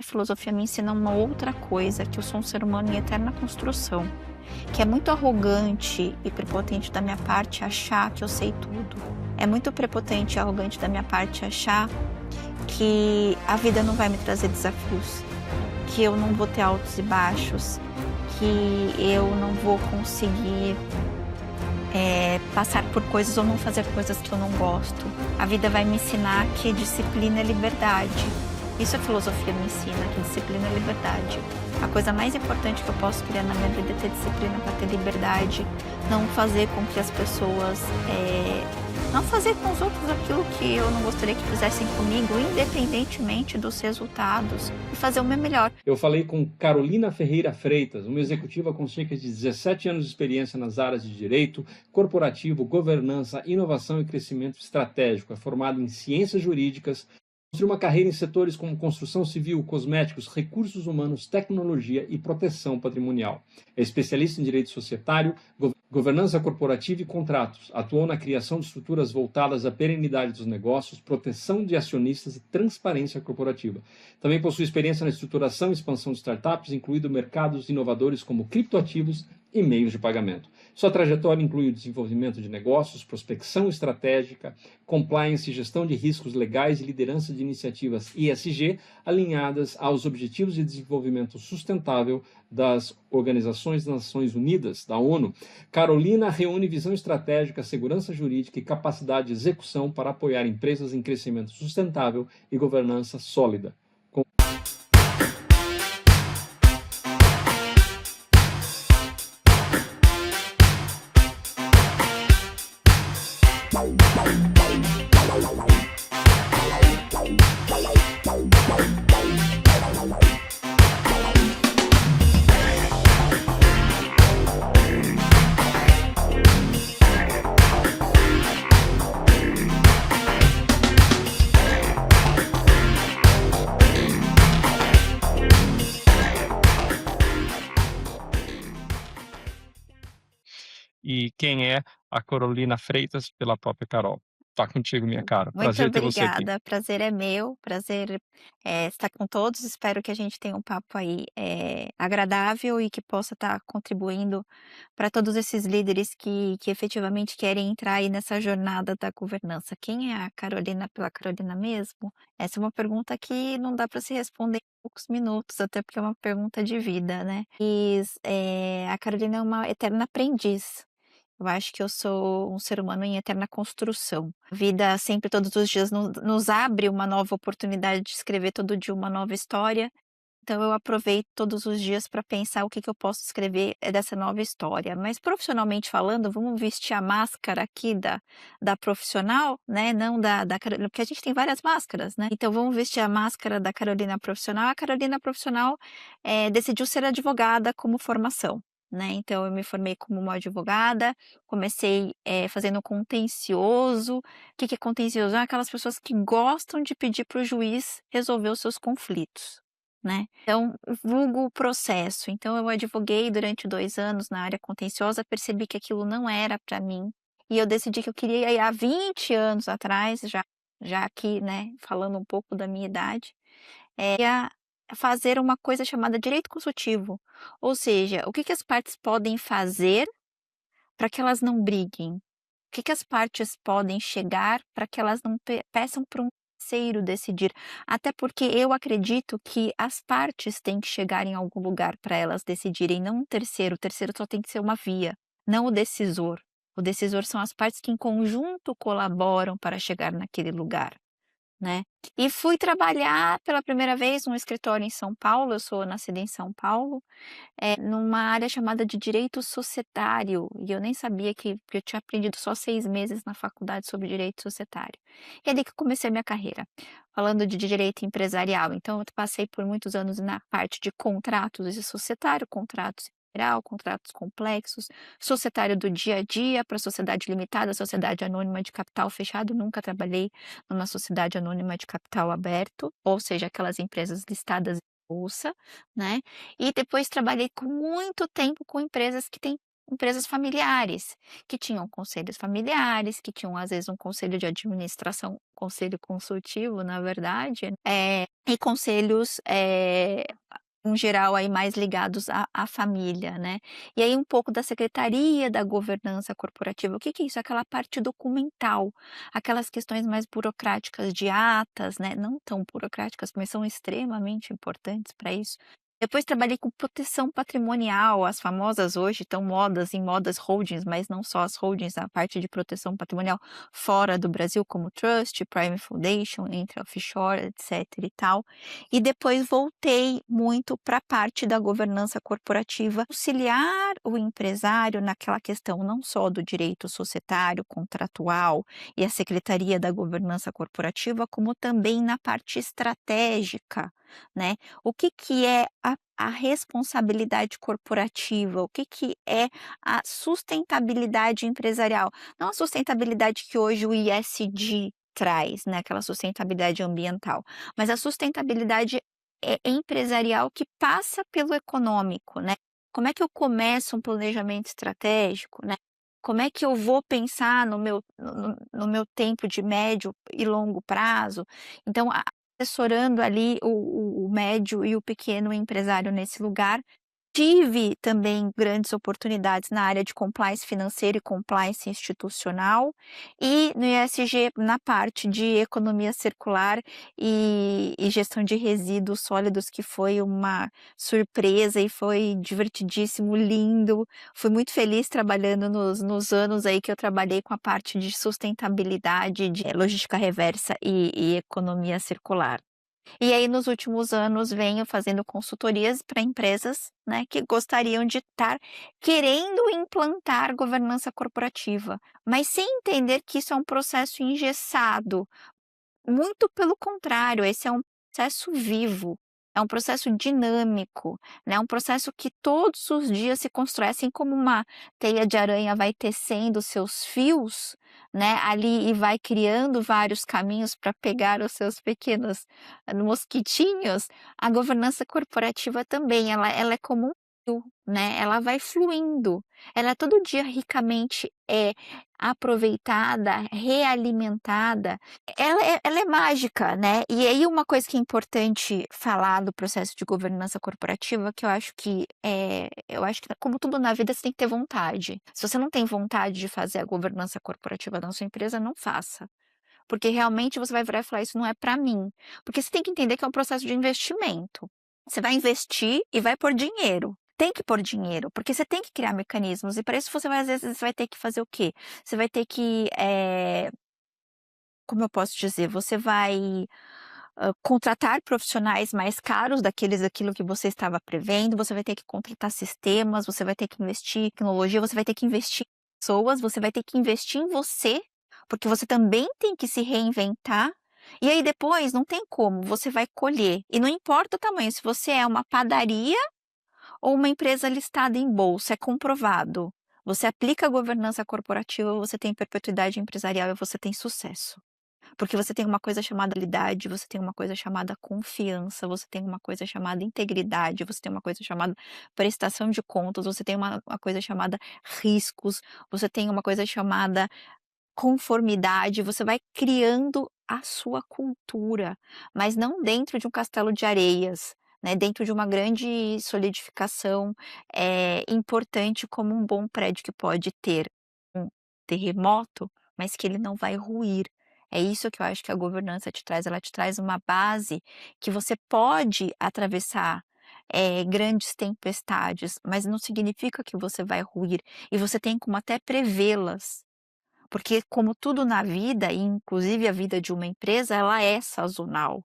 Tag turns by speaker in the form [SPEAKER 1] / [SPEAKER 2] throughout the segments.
[SPEAKER 1] A filosofia me ensina uma outra coisa, que eu sou um ser humano em eterna construção, que é muito arrogante e prepotente da minha parte achar que eu sei tudo. É muito prepotente e arrogante da minha parte achar que a vida não vai me trazer desafios, que eu não vou ter altos e baixos, que eu não vou conseguir passar por coisas ou não fazer coisas que eu não gosto. A vida vai me ensinar que disciplina é liberdade. Isso a filosofia me ensina, que disciplina é liberdade. A coisa mais importante que eu posso criar na minha vida é ter disciplina para ter liberdade, não fazer com que as pessoas, não fazer com os outros aquilo que eu não gostaria que fizessem comigo, independentemente dos resultados, e fazer o meu melhor.
[SPEAKER 2] Eu falei com Carolina Ferreira Freitas, uma executiva com cerca de 17 anos de experiência nas áreas de direito, corporativo, governança, inovação e crescimento estratégico. É formada em ciências jurídicas, construiu uma carreira em setores como construção civil, cosméticos, recursos humanos, tecnologia e proteção patrimonial. É especialista em direito societário, governança corporativa e contratos. Atuou na criação de estruturas voltadas à perenidade dos negócios, proteção de acionistas e transparência corporativa. Também possui experiência na estruturação e expansão de startups, incluindo mercados inovadores como criptoativos e meios de pagamento. Sua trajetória inclui o desenvolvimento de negócios, prospecção estratégica, compliance, gestão de riscos legais e liderança de iniciativas ESG alinhadas aos Objetivos de Desenvolvimento Sustentável das Organizações das Nações Unidas, da ONU. Carolina reúne visão estratégica, segurança jurídica e capacidade de execução para apoiar empresas em crescimento sustentável e governança sólida.
[SPEAKER 3] E quem é a Carolina Freitas pela própria Carol. Tá contigo, minha cara.
[SPEAKER 1] Muito
[SPEAKER 3] Prazer ter você aqui.
[SPEAKER 1] obrigada, prazer é meu, prazer, estar com todos, espero que a gente tenha um papo aí, agradável e que possa estar contribuindo para todos esses líderes que efetivamente querem entrar aí nessa jornada da governança. Quem é a Carolina pela Carolina mesmo? Essa é uma pergunta que não dá para se responder em poucos minutos, até porque é uma pergunta de vida, né. A Carolina é uma eterna aprendiz. Eu acho que eu sou um ser humano em eterna construção. A vida sempre, todos os dias, nos abre uma nova oportunidade de escrever todo dia uma nova história, então eu aproveito todos os dias para pensar o que que eu posso escrever, dessa nova história. Mas profissionalmente falando, vamos vestir a máscara aqui da profissional, né, não da Carolina, porque a gente tem várias máscaras, né. Então vamos vestir a máscara da Carolina profissional. A Carolina profissional, decidiu ser advogada como formação, né, então eu me formei como uma advogada, comecei, fazendo contencioso. O que que é contencioso? É aquelas pessoas que gostam de pedir para o juiz resolver os seus conflitos, né. Então, vulgo processo. Então eu advoguei durante 2 anos na área contenciosa, percebi que aquilo não era para mim, e eu decidi que eu queria ir há 20 anos atrás, já aqui, né, falando um pouco da minha idade, ia fazer uma coisa chamada direito consultivo, ou seja, o que que as partes podem fazer para que elas não briguem? O que que as partes podem chegar para que elas não peçam para um terceiro decidir? Até porque eu acredito que as partes têm que chegar em algum lugar para elas decidirem, não um terceiro. O terceiro só tem que ser uma via, não o decisor. O decisor são as partes que em conjunto colaboram para chegar naquele lugar, né. E fui trabalhar pela primeira vez num escritório em São Paulo. Eu sou nascida em São Paulo, numa área chamada de direito societário, e eu nem sabia que eu tinha aprendido só 6 meses na faculdade sobre direito societário. E é ali que eu comecei a minha carreira, falando de direito empresarial. Então eu passei por muitos anos na parte de contratos e societário, contratos em geral, contratos complexos, societário do dia a dia para sociedade limitada, sociedade anônima de capital fechado. Nunca trabalhei numa sociedade anônima de capital aberto, ou seja, aquelas empresas listadas em bolsa, né. E depois trabalhei com muito tempo com empresas que têm empresas familiares, que tinham conselhos familiares, que tinham às vezes um conselho de administração, conselho consultivo na verdade, e conselhos, em geral aí mais ligados à família, né. E aí um pouco da secretaria da governança corporativa, o que que é isso? Aquela parte documental, aquelas questões mais burocráticas de atas, né, não tão burocráticas, mas são extremamente importantes para isso. Depois trabalhei com proteção patrimonial, as famosas hoje estão modas em modas holdings, mas não só as holdings, a parte de proteção patrimonial fora do Brasil, como trust, private foundation, entre offshore, etc e tal. E depois voltei muito para a parte da governança corporativa, auxiliar o empresário naquela questão não só do direito societário, contratual e a secretaria da governança corporativa, como também na parte estratégica, né. O que que é a responsabilidade corporativa? O que que é a sustentabilidade empresarial? Não a sustentabilidade que hoje o ESG traz, né, aquela sustentabilidade ambiental, mas a sustentabilidade, empresarial que passa pelo econômico, né. Como é que eu começo um planejamento estratégico, né. Como é que eu vou pensar no meu tempo de médio e longo prazo? Então, assessorando ali o médio e o pequeno empresário nesse lugar. Tive também grandes oportunidades na área de compliance financeira e compliance institucional, e no ESG na parte de economia circular e gestão de resíduos sólidos, que foi uma surpresa e foi divertidíssimo, lindo. Fui muito feliz trabalhando nos anos aí que eu trabalhei com a parte de sustentabilidade, de logística reversa e economia circular. E aí nos últimos anos venho fazendo consultorias para empresas, né, que gostariam de estar querendo implantar governança corporativa, mas sem entender que isso é um processo engessado. Muito pelo contrário, esse é um processo vivo, é um processo dinâmico, né, é um processo que todos os dias se constrói, assim como uma teia de aranha vai tecendo seus fios, né, ali e vai criando vários caminhos para pegar os seus pequenos mosquitinhos, a governança corporativa também, ela é como um rio, né, ela vai fluindo, ela é todo dia ricamente, aproveitada, realimentada, ela é mágica, né. E aí uma coisa que é importante falar do processo de governança corporativa, que eu acho que como tudo na vida você tem que ter vontade. Se você não tem vontade de fazer a governança corporativa da sua empresa, não faça, porque realmente você vai virar e falar: "Isso não é para mim", porque você tem que entender que é um processo de investimento. Você vai investir e vai pôr dinheiro. Tem que pôr dinheiro, porque você tem que criar mecanismos e para isso você vai às vezes vai ter que fazer o quê? Você vai ter que, como eu posso dizer? Você vai, contratar profissionais mais caros daquilo que você estava prevendo, você vai ter que contratar sistemas, você vai ter que investir em tecnologia, você vai ter que investir em pessoas, você vai ter que investir em você, porque você também tem que se reinventar, e aí depois não tem como, você vai colher, e não importa o tamanho, se você é uma padaria ou uma empresa listada em bolsa, é comprovado. Você aplica a governança corporativa, você tem perpetuidade empresarial e você tem sucesso. Porque você tem uma coisa chamada legalidade, você tem uma coisa chamada confiança, você tem uma coisa chamada integridade, você tem uma coisa chamada prestação de contas, você tem uma coisa chamada riscos, você tem uma coisa chamada conformidade, você vai criando a sua cultura, mas não dentro de um castelo de areias, né, dentro de uma grande solidificação, importante como um bom prédio que pode ter um terremoto, mas que ele não vai ruir. É isso que eu acho que a governança te traz, ela te traz uma base que você pode atravessar, grandes tempestades, mas não significa que você vai ruir, e você tem como até prevê-las. Porque como tudo na vida, e inclusive a vida de uma empresa, ela é sazonal,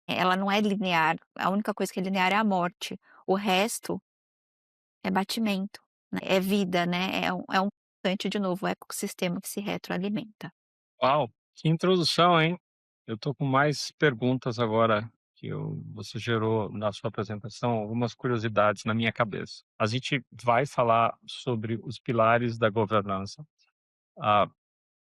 [SPEAKER 1] ela não é linear, a única coisa que é linear é a morte, o resto é batimento, né, é vida, né, é um constante de novo, um ecossistema que se retroalimenta.
[SPEAKER 3] Uau, que introdução, hein? Eu tô com mais perguntas agora você gerou na sua apresentação, algumas curiosidades na minha cabeça. A gente vai falar sobre os pilares da governança, ah,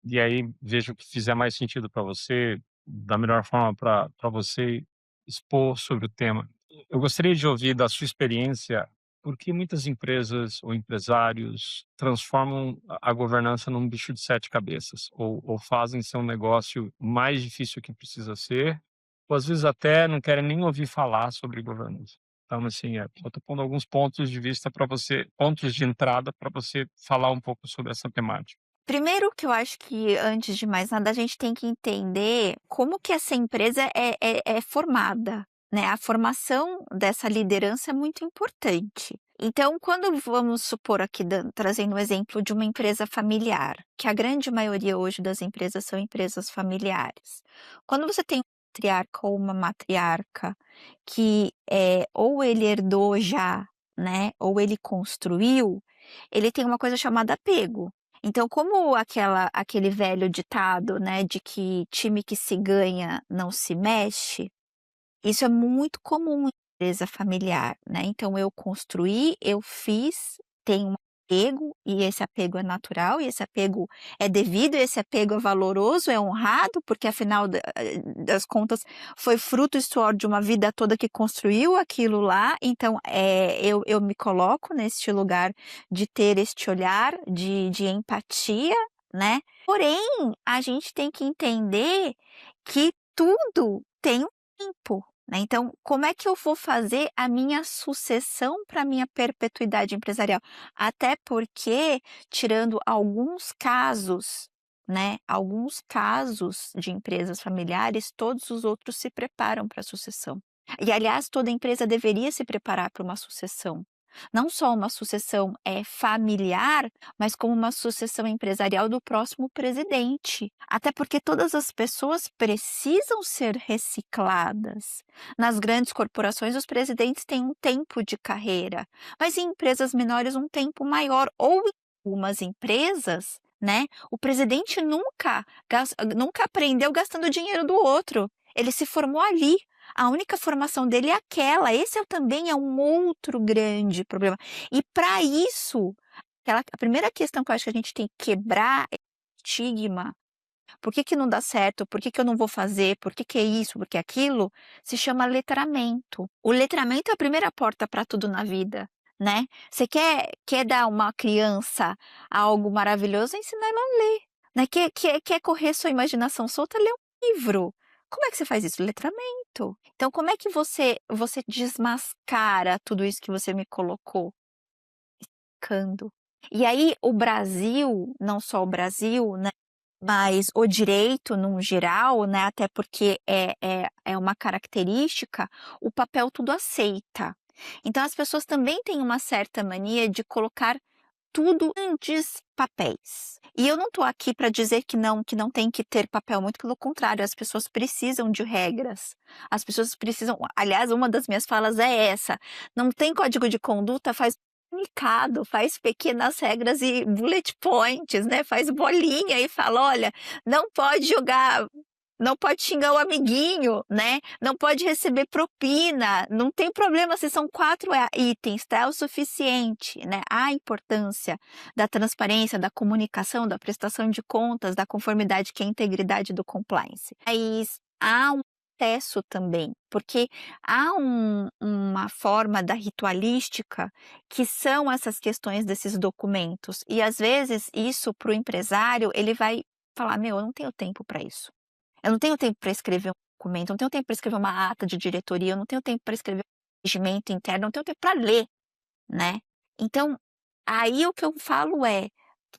[SPEAKER 3] e aí veja o que fizer mais sentido para você, da melhor forma para você expor sobre o tema. Eu gostaria de ouvir da sua experiência Por que muitas empresas ou empresários transformam a governança num bicho de sete cabeças? Ou fazem ser um negócio mais difícil que precisa ser, ou às vezes até não querem nem ouvir falar sobre governança. Então, assim, eu estou pondo alguns pontos de vista para você, pontos de entrada para você falar um pouco sobre essa temática.
[SPEAKER 1] Primeiro que eu acho que, antes de mais nada, a gente tem que entender como que essa empresa é formada, né. A formação dessa liderança é muito importante. Então, quando vamos supor aqui trazendo o exemplo de uma empresa familiar, que a grande maioria hoje das empresas são empresas familiares. Quando você tem um matriarca ou uma matriarca que, ou ele herdou já, né, ou ele construiu, ele tem uma coisa chamada apego. Então, como aquele velho ditado, né, de que time que se ganha não se mexe, isso é muito comum em empresa familiar, né. Então eu construí, eu fiz, tenho um apego, e esse apego é natural, e esse apego é devido, esse apego é valoroso, é honrado, porque afinal das contas foi fruto e suor de uma vida toda que construiu aquilo lá. Então, eu me coloco neste lugar de ter este olhar de empatia, né. Porém, a gente tem que entender que tudo tem um tempo, né. Então, como é que eu vou fazer a minha sucessão para a minha perpetuidade empresarial? Até porque, tirando alguns casos, né, alguns casos de empresas familiares, todos os outros se preparam para a sucessão. E, aliás, toda empresa deveria se preparar para uma sucessão. Não só uma sucessão, familiar, mas como uma sucessão empresarial do próximo presidente. Até porque todas as pessoas precisam ser recicladas. Nas grandes corporações, os presidentes têm um tempo de carreira, mas em empresas menores um tempo maior, ou em algumas empresas, né, o presidente nunca aprendeu gastando o dinheiro do outro. Ele se formou ali. A única formação dele é aquela. Também é um outro grande problema. E para isso, a primeira questão que eu acho que a gente tem que quebrar é o estigma. Por que que não dá certo? Por que que eu não vou fazer? Por que que é isso? Por que é aquilo? Se chama letramento. O letramento é a primeira porta para tudo na vida, né. Você quer dar a uma criança algo maravilhoso, ensina ela a ler, né. Quer correr sua imaginação solta, lê um livro. Como é que você faz isso? Letramento. Então como é que você desmascara tudo isso que você me colocou? Explicando. E aí o Brasil, não só o Brasil, né, mas o direito num geral, né, até porque é uma característica, o papel tudo aceita. Então as pessoas também têm uma certa mania de colocar tudo em grandes papéis. E eu não estou aqui para dizer que não tem que ter papel, muito pelo contrário, as pessoas precisam de regras. As pessoas precisam, aliás, uma das minhas falas é essa: não tem código de conduta, faz comunicado, faz pequenas regras e bullet points, né, faz bolinha e fala: "Olha, não pode jogar, não pode xingar o amiguinho, né, não pode receber propina, não tem problema se são 4 itens, tá, é o suficiente", né. A importância da transparência, da comunicação, da prestação de contas, da conformidade, que é a integridade do compliance. Mas há um excesso também, porque há uma forma da ritualística, que são essas questões desses documentos, e às vezes isso para o empresário, ele vai falar: "Meu, eu não tenho tempo para isso. Eu não tenho tempo para escrever um documento, eu não tenho tempo para escrever uma ata de diretoria, eu não tenho tempo para escrever um regimento interno, eu não tenho tempo para ler", né. Então, aí o que eu falo é: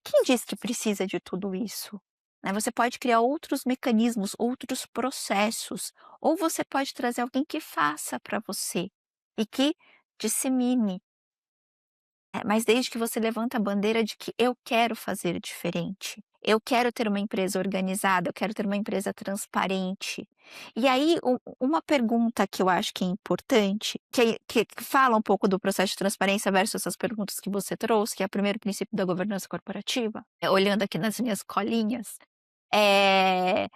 [SPEAKER 1] quem diz que precisa de tudo isso? Né, você pode criar outros mecanismos, outros processos, ou você pode trazer alguém que faça para você e que dissemine. Mas desde que você levanta a bandeira de que eu quero fazer diferente, eu quero ter uma empresa organizada, eu quero ter uma empresa transparente. E aí, uma pergunta que eu acho que é importante, que fala um pouco do processo de transparência versus essas perguntas que você trouxe, que é o primeiro princípio da governança corporativa, olhando aqui nas minhas colinhas, é: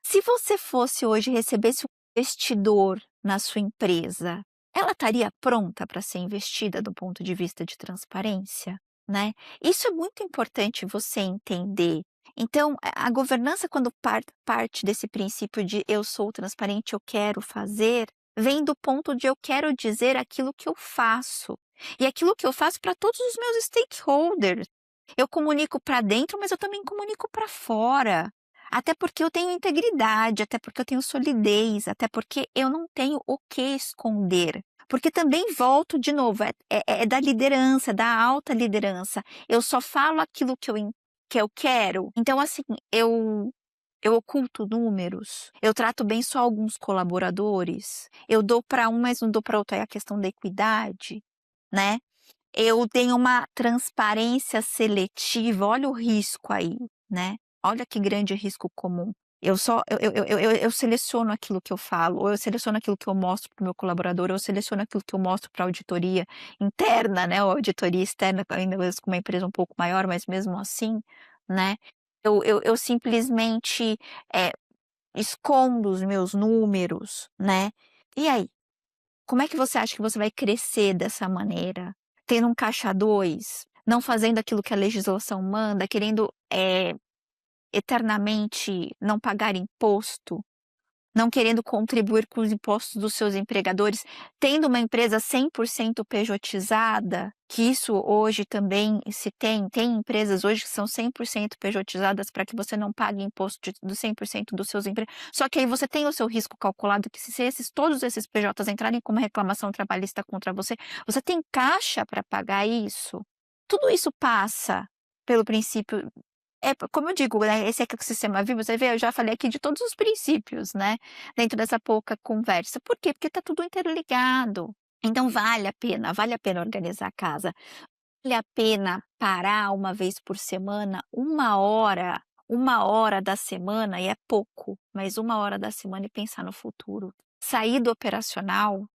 [SPEAKER 1] se você fosse hoje recebesse um investidor na sua empresa, ela estaria pronta para ser investida do ponto de vista de transparência, né? Isso é muito importante você entender. Então, a governança, quando parte desse princípio de eu sou transparente, eu quero fazer, vem do ponto de eu quero dizer aquilo que eu faço. E aquilo que eu faço para todos os meus stakeholders. Eu comunico para dentro, mas eu também comunico para fora. Até porque eu tenho integridade, até porque eu tenho solidez, até porque eu não tenho o que esconder. Porque também volto de novo, é da liderança, da alta liderança. Eu só falo aquilo que eu quero. Então, assim, eu oculto números, eu trato bem só alguns colaboradores, eu dou para um, mas não dou para outro. É a questão da equidade, né? Eu tenho uma transparência seletiva, olha o risco aí, né? Olha que grande risco comum. Eu seleciono aquilo que eu falo, ou eu seleciono aquilo que eu mostro para o meu colaborador, ou eu seleciono aquilo que eu mostro para a auditoria interna, né? Ou auditoria externa, ainda mais com uma empresa um pouco maior, mas mesmo assim, né? Eu simplesmente eh, escondo os meus números, né? E aí? Como é que você acha que você vai crescer dessa maneira? Tendo um caixa 2, não fazendo aquilo que a legislação manda, querendo, eternamente não pagar imposto, não querendo contribuir com os impostos dos seus empregadores, tendo uma empresa 100% pejotizada, que isso hoje também se tem empresas hoje que são 100% pejotizadas para que você não pague imposto do 100% dos seus empregados. Só que aí você tem o seu risco calculado que se todos esses PJs entrarem com uma reclamação trabalhista contra você, você tem caixa para pagar isso. Tudo isso passa pelo princípio, como eu digo, né, esse ecossistema vivo, você vê, eu já falei aqui de todos os princípios, né, dentro dessa pouca conversa. Por quê? Porque está tudo interligado. Então vale a pena organizar a casa. Vale a pena parar uma vez por semana, uma hora da semana, e é pouco, mas uma hora da semana e pensar no futuro. Sair do operacional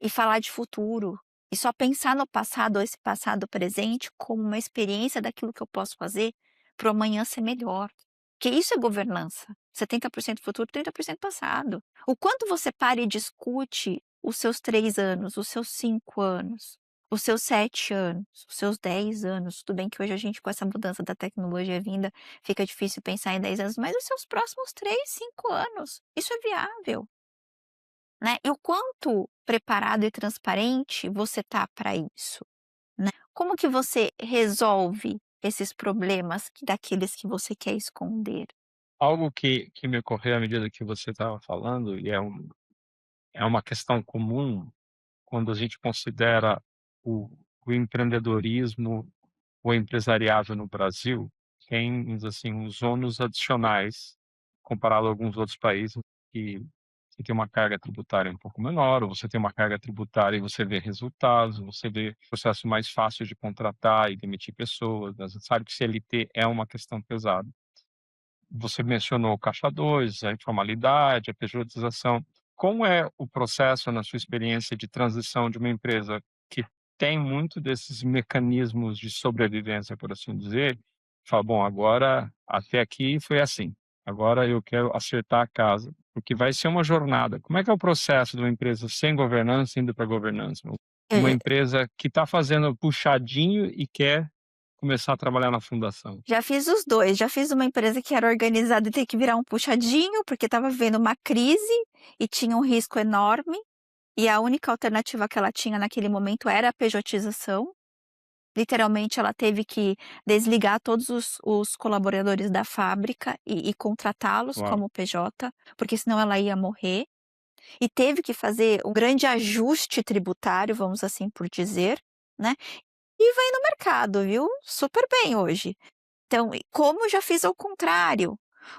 [SPEAKER 1] e falar de futuro. E só pensar no passado, ou esse passado presente, como uma experiência daquilo que eu posso fazer para o amanhã ser melhor. Porque isso é governança. 70% futuro, 30% passado. O quanto você para e discute os seus 3 anos, os seus 5 anos, os seus 7 anos, os seus 10 anos. Tudo bem que hoje a gente, com essa mudança da tecnologia vinda, fica difícil pensar em 10 anos, mas os seus próximos 3, 5 anos. Isso é viável. Né, e o quanto preparado e transparente você tá para isso, né. Como que você resolve esses problemas daqueles que você quer esconder?
[SPEAKER 3] Algo que me ocorreu à medida que você estava falando, e é uma questão comum quando a gente considera o o empreendedorismo, o empresariado no Brasil, tem, assim, uns ônus adicionais comparado a alguns outros países que você tem uma carga tributária um pouco menor, ou você tem uma carga tributária e você vê resultados, você vê processo mais fácil de contratar e demitir pessoas, né, você sabe que CLT é uma questão pesada. Você mencionou o caixa 2, a informalidade, a pejotização. Como é o processo, na sua experiência, de transição de uma empresa que tem muito desses mecanismos de sobrevivência, por assim dizer, fala: "Bom, agora até aqui foi assim, agora eu quero acertar a casa", porque vai ser uma jornada. Como é que é o processo de uma empresa sem governança indo para governança? Uma
[SPEAKER 1] Eh,
[SPEAKER 3] empresa que está fazendo puxadinho e quer começar a trabalhar na fundação.
[SPEAKER 1] já fiz os 2, já fiz uma empresa que era organizada e ter que virar um puxadinho, porque estava vivendo uma crise e tinha um risco enorme, e a única alternativa que ela tinha naquele momento era a pejotização. Literalmente ela teve que desligar todos os colaboradores da fábrica e contratá-los
[SPEAKER 3] Uau!
[SPEAKER 1] como PJ, porque senão ela ia morrer. E teve que fazer um grande ajuste tributário, vamos assim por dizer, né, e vai no mercado, viu, super bem hoje. Então, e como já fiz ao contrário,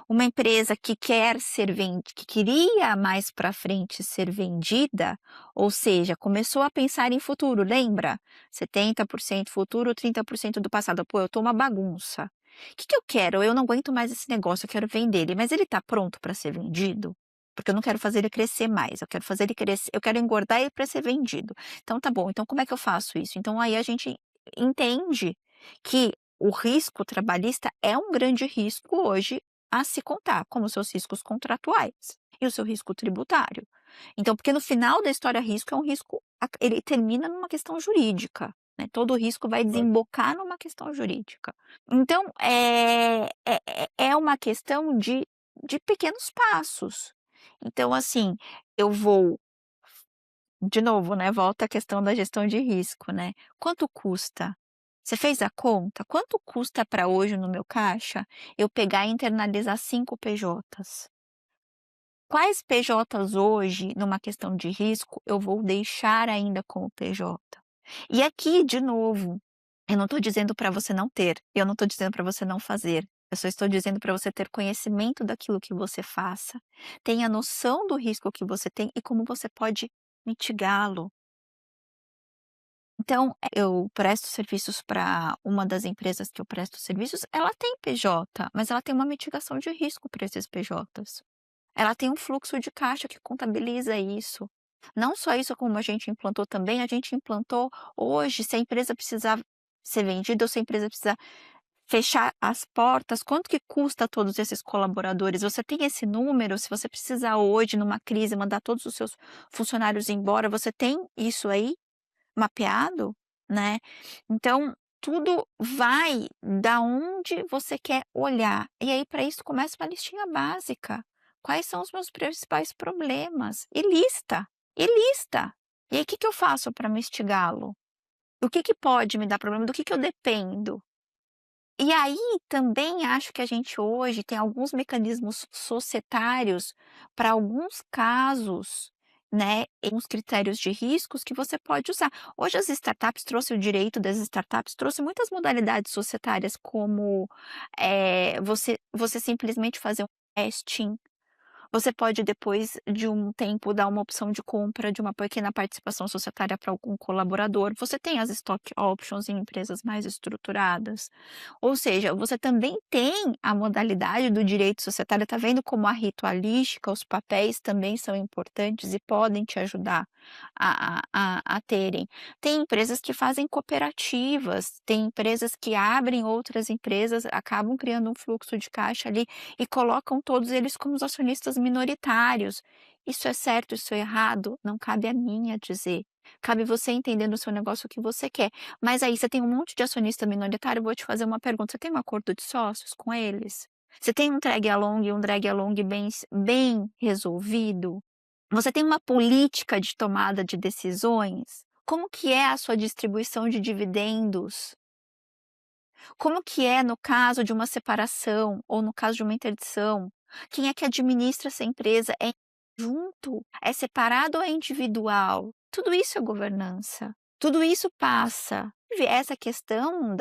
[SPEAKER 1] uma empresa que quer ser que queria mais para frente ser vendida, ou seja, começou a pensar em futuro, lembra? 70% futuro, 30% do passado. Pô, eu tô uma bagunça. O que que eu quero? Eu não aguento mais esse negócio, eu quero vender ele, mas ele está pronto para ser vendido? Porque eu não quero fazer ele crescer mais, eu quero fazer ele crescer, eu quero engordar ele para ser vendido. Então tá bom, então como é que eu faço isso? Então aí a gente entende que o risco trabalhista é um grande risco hoje a se contar, como os seus riscos contratuais e o seu risco tributário. Então, porque no final da história, risco é um risco, ele termina numa questão jurídica, né? Todo risco vai desembocar numa questão jurídica. Então, é uma questão de pequenos passos. Então, assim, eu vou de novo, né, volta a questão da gestão de risco, né. Quanto custa? Você fez a conta? Quanto custa para hoje no meu caixa eu pegar e internalizar 5 PJs? Quais PJs hoje, numa questão de risco, eu vou deixar ainda com o PJ? E aqui, de novo, eu não estou dizendo para você não ter, eu não estou dizendo para você não fazer, eu só estou dizendo para você ter conhecimento daquilo que você faça, tenha noção do risco que você tem e como você pode mitigá-lo. Então, eu presto serviços para uma das empresas que eu presto serviços, ela tem PJ, mas ela tem uma mitigação de risco para esses PJs. Ela tem um fluxo de caixa que contabiliza isso. Não só isso, como a gente implantou também, a gente implantou hoje, se a empresa precisar ser vendida ou se a empresa precisar fechar as portas, quanto que custa todos esses colaboradores? Você tem esse número? Se você precisar hoje, numa crise, mandar todos os seus funcionários embora, você tem isso aí mapeado, né? Então, tudo vai da onde você quer olhar. E aí, para isso, começa uma listinha básica. Quais são os meus principais problemas? E lista. E lista. E aí, o que que eu faço para mitigá-lo? O que que pode me dar problema? Do que eu dependo? E aí, também acho que a gente hoje tem alguns mecanismos societários para alguns casos, né, e uns critérios de riscos que você pode usar. Hoje as startups trouxe o direito das startups, trouxe muitas modalidades societárias como, você simplesmente fazer um testing, você pode, depois de um tempo, dar uma opção de compra de uma pequena participação societária para algum colaborador. Você tem as stock options em empresas mais estruturadas. Ou seja, você também tem a modalidade do direito societário. Está vendo como a ritualística, os papéis também são importantes e podem te ajudar a terem. Tem empresas que fazem cooperativas, tem empresas que abrem outras empresas, acabam criando um fluxo de caixa ali e colocam todos eles como os acionistas minoritários. Isso é certo, isso é errado? Não cabe a mim a dizer. Cabe você entender no seu negócio o que você quer. Mas aí você tem um monte de acionista minoritário, eu vou te fazer uma pergunta: você tem um acordo de sócios com eles? Você tem um tag along e um drag along bem resolvido? Você tem uma política de tomada de decisões? Como que é a sua distribuição de dividendos? Como que é no caso de uma separação ou no caso de uma interdição? Quem é que administra essa empresa? É junto? É separado ou é individual? Tudo isso é governança. Tudo isso passa. Essa questão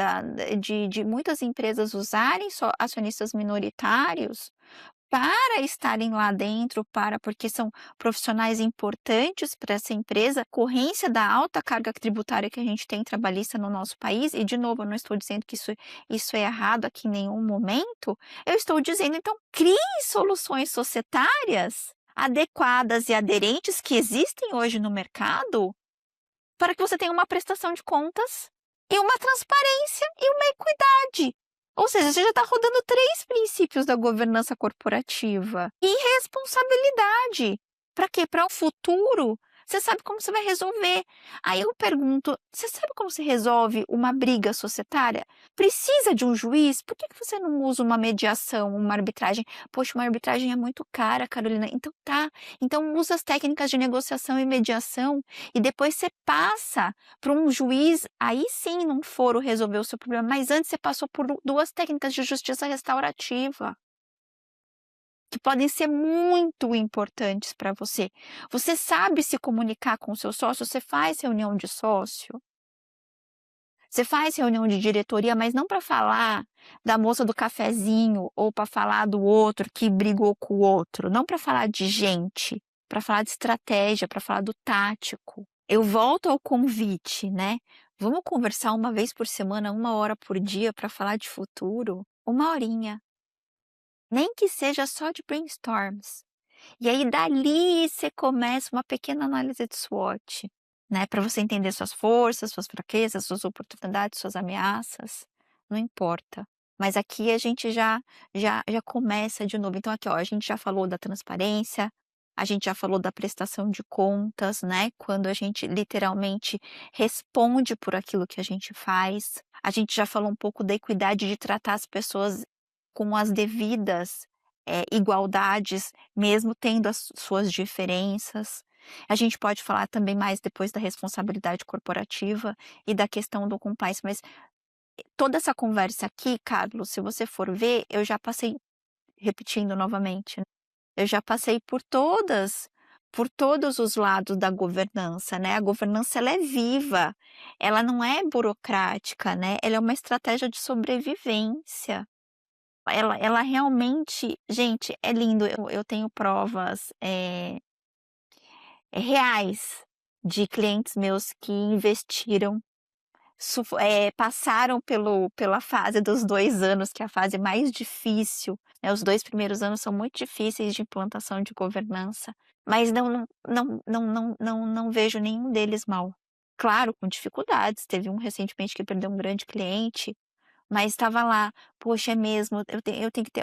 [SPEAKER 1] de muitas empresas usarem só acionistas minoritários para estarem lá dentro, porque são profissionais importantes para essa empresa, corrência da alta carga tributária que a gente tem trabalhista no nosso país, e de novo, eu não estou dizendo que isso é errado aqui em nenhum momento, eu estou dizendo, então, crie soluções societárias adequadas e aderentes que existem hoje no mercado, para que você tenha uma prestação de contas e uma transparência e uma equidade. Ou seja, você já está rodando 3 princípios da governança corporativa. E responsabilidade. Para quê? Para o futuro. Você sabe como você vai resolver. Aí eu pergunto, você sabe como se resolve uma briga societária? Precisa de um juiz? Por que você não usa uma mediação, uma arbitragem? Poxa, uma arbitragem é muito cara, Carolina. Então tá. Então usa as técnicas de negociação e mediação e depois você passa para um juiz, aí sim, num foro, resolver o seu problema. Mas antes você passou por 2 técnicas de justiça restaurativa, que podem ser muito importantes para você. Você sabe se comunicar com o seu sócio? Você faz reunião de sócio? Você faz reunião de diretoria, mas não para falar da moça do cafezinho ou para falar do outro que brigou com o outro, não para falar de gente, para falar de estratégia, para falar do tático. Eu volto ao convite, né? Vamos conversar uma vez por semana, 1 hora por dia para falar de futuro? 1 horinha. Nem que seja só de brainstorms. E aí dali você começa uma pequena análise de SWOT, né, para você entender suas forças, suas fraquezas, suas oportunidades, suas ameaças, não importa. Mas aqui a gente já começa de novo. Então aqui, ó, a gente já falou da transparência, a gente já falou da prestação de contas, né, quando a gente literalmente responde por aquilo que a gente faz. A gente já falou um pouco da equidade de tratar as pessoas com as devidas igualdades, mesmo tendo as suas diferenças. A gente pode falar também mais depois da responsabilidade corporativa e da questão do compliance, mas toda essa conversa aqui, Carlos, se você for ver, eu já passei, repetindo novamente, né, eu já passei por todos os lados da governança, né. A governança ela é viva, ela não é burocrática, né, ela é uma estratégia de sobrevivência. Ela realmente gente, é lindo, eu tenho provas, reais de clientes meus que investiram, passaram pela fase dos 2 anos, que é a fase mais difícil, né, os 2 primeiros anos são muito difíceis de implantação de governança, mas não vejo nenhum deles mal. Claro, com dificuldades, teve um recentemente que perdeu um grande cliente, mas estava lá: "Poxa, é mesmo, eu tenho que ter",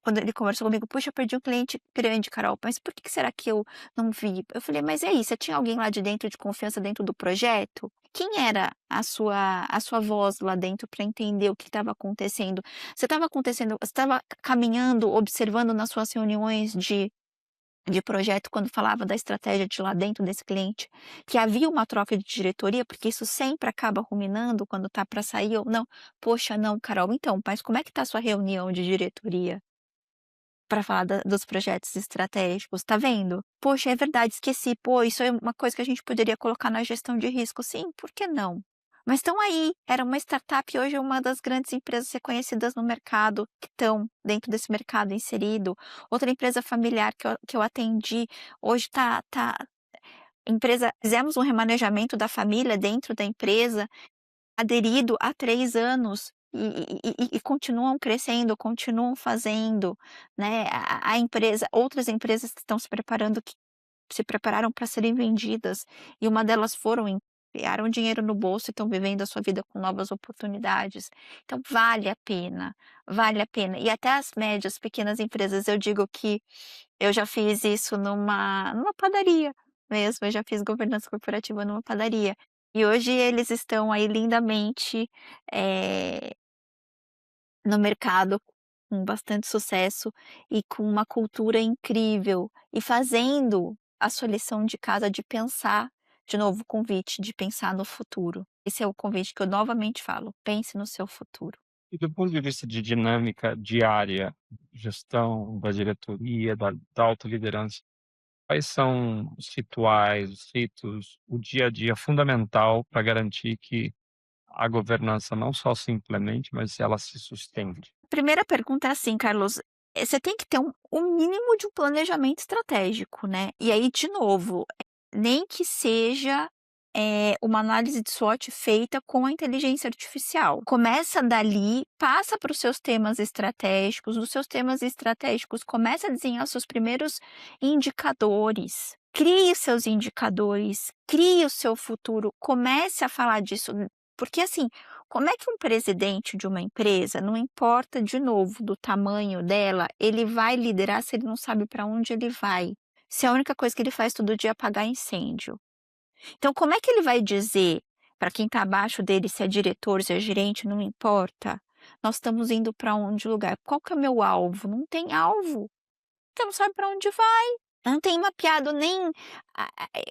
[SPEAKER 1] quando ele conversou comigo: "Puxa, eu perdi um cliente grande, Carol, mas por que será que eu não vi?" Eu falei: "Mas e aí, você tinha alguém lá de dentro de confiança dentro do projeto? Quem era a sua voz lá dentro para entender o que estava acontecendo? Você estava caminhando, observando nas suas reuniões de projeto, quando falava da estratégia de lá dentro desse cliente, que havia uma troca de diretoria, porque isso sempre acaba ruminando quando tá para sair ou não. Poxa, não, Carol, então, mas como é que tá a sua reunião de diretoria para falar dos projetos estratégicos? Tá vendo? Poxa, é verdade, esqueci. Pô, isso é uma coisa que a gente poderia colocar na gestão de risco. Sim, por que não? Mas estão aí, era uma startup e hoje é uma das grandes empresas reconhecidas no mercado, que estão dentro desse mercado inserido. Outra empresa familiar que eu atendi, hoje fizemos um remanejamento da família dentro da empresa, aderido há 3 anos, e continuam crescendo, continuam fazendo, né, a empresa, outras empresas que estão se prepararam para serem vendidas, e uma delas enfiaram dinheiro no bolso e estão vivendo a sua vida com novas oportunidades. Então vale a pena, vale a pena. E até as médias, pequenas empresas, eu digo que eu já fiz isso numa padaria mesmo, eu já fiz governança corporativa numa padaria. E hoje eles estão aí lindamente, eh no mercado, com bastante sucesso e com uma cultura incrível, e fazendo a sua lição de casa de pensar, de novo o convite, de pensar no futuro. Esse é o convite que eu novamente falo: pense no seu futuro.
[SPEAKER 3] E do ponto de vista de dinâmica diária, gestão da diretoria, da alta liderança, quais são os rituais, os ritos, o dia a dia fundamental para garantir que a governança não só se implemente, mas ela se sustente?
[SPEAKER 1] A primeira pergunta é assim, Carlos, você tem que ter um mínimo de um planejamento estratégico, né. E aí, de novo, nem que seja, uma análise de SWOT feita com a inteligência artificial. Começa dali, passa para os seus temas estratégicos, dos seus temas estratégicos começa a desenhar os seus primeiros indicadores. Crie os seus indicadores, crie o seu futuro, comece a falar disso, porque assim, como é que um presidente de uma empresa, não importa de novo do tamanho dela, ele vai liderar se ele não sabe para onde ele vai? Se a única coisa que ele faz todo dia é apagar incêndio. Então como é que ele vai dizer para quem está abaixo dele, se é diretor, se é gerente, não importa, nós estamos indo para onde lugar? Qual que é o meu alvo? Não tem alvo, você não sabe para onde vai. Não tem mapeado nem